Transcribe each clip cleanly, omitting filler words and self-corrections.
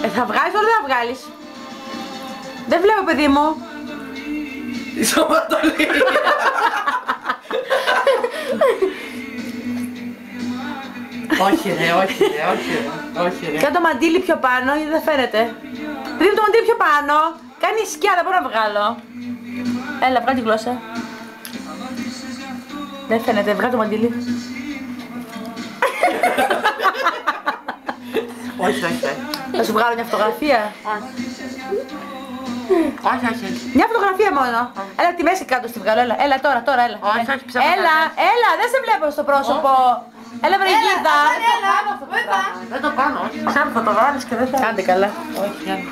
Θα βγάλεις τώρα, δεν θα βγάλεις. Δεν βλέπω, παιδί μου. Η σωματολή. Όχι ρε, όχι ρε. Κάνε το μαντίλι πιο πάνω, γιατί δεν φαίνεται. Ρίχνω το μαντίλι πιο πάνω. Κάνει σκιά, δεν μπορώ να βγάλω. Έλα, βγάλει τη γλώσσα. Δεν φαίνεται, βγάλει το μαντίλι. Όχι. Θα σου βγάλω μια φωτογραφία. Όχι. Μια φωτογραφία μόνο. Έλα τη μέση κάτω στη βγάλω, έλα τώρα, έλα. Όχι, ψέματα. Έλα, δεν σε βλέπω στο πρόσωπο. Έλα, βρεγίδα. Δεν το κάνω, όχι. Ξέρω θα το βάλεις και δεν θα... Κάντε καλά. Όχι.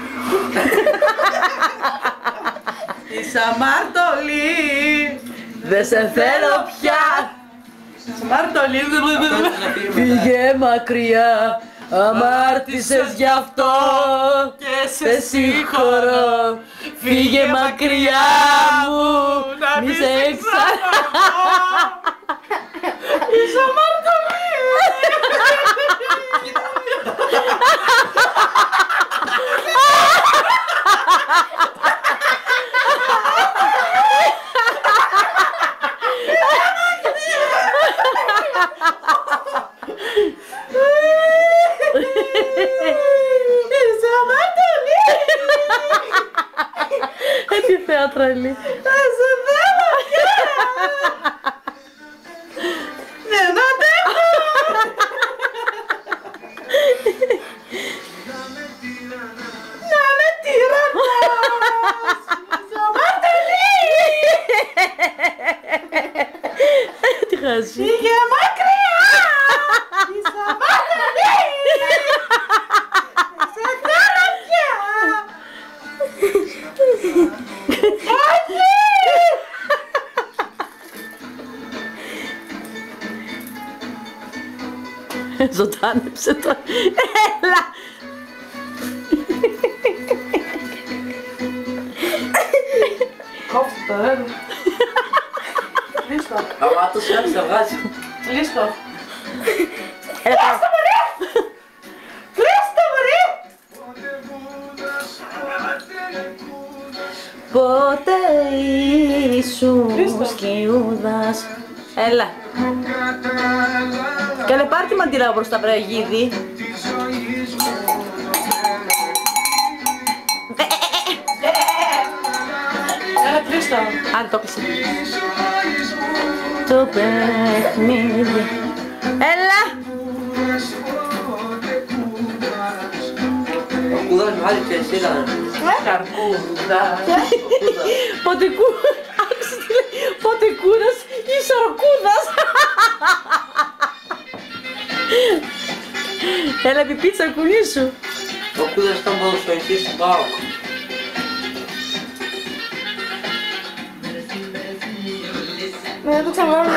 Είσαι αμάρτωλη. Δεν σε θέλω πια. Αμάρτωλη. Φύγε μακριά. Αμάρτησες γι' αυτό Και σε συγχωρώ. Φύγε μακριά μου. Μη σε Είσαι αμάρτωλη. Τι θεατραλή. Σε θέλω πια. Δεν αντέχω. Να με τυραννός. Είσαι αμάρτωλη. Τι χάζει. Φύγε μακριά. Είσαι αμάρτωλη. Σε θέλω πια. Ζωντάνεψε το. Έλα. Κόψτε το, ρε. Λύστο. Άμα το σιάνεις θα βγάζει. Λύστο. Έλα. Λύστο, μωρή. Πότε ήσουν σκιούδας. Έλα. Κάνε πάρ' τη μαντήλα μπροστά, βραγίδι. Έλα, κλείστο. Αν το πεις. Το παιχνίδι. Έλα. Ο κούδας βγάλει και εσύ να... Καρκούδας. Πότε κούρας ή σαρκούδας. Έλα, επί πίτσα κουνή σου. Ο κούδας ήταν ποδοσφαιριστής του ΠΑΟΚ. Ναι, το ξαναβάλω.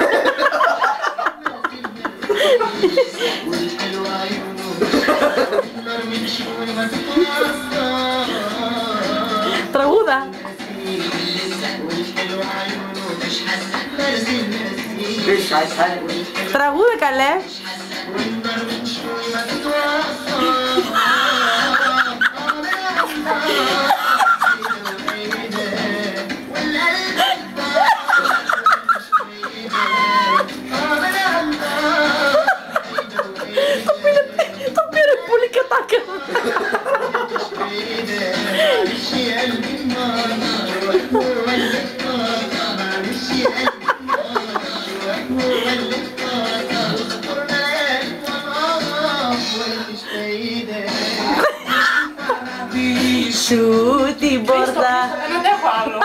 Τραγούδα. Τραγούδα, καλέ. Το πήρε πολύ κατάκανα. Σου την πόρτα. Δεν έχω άλλο.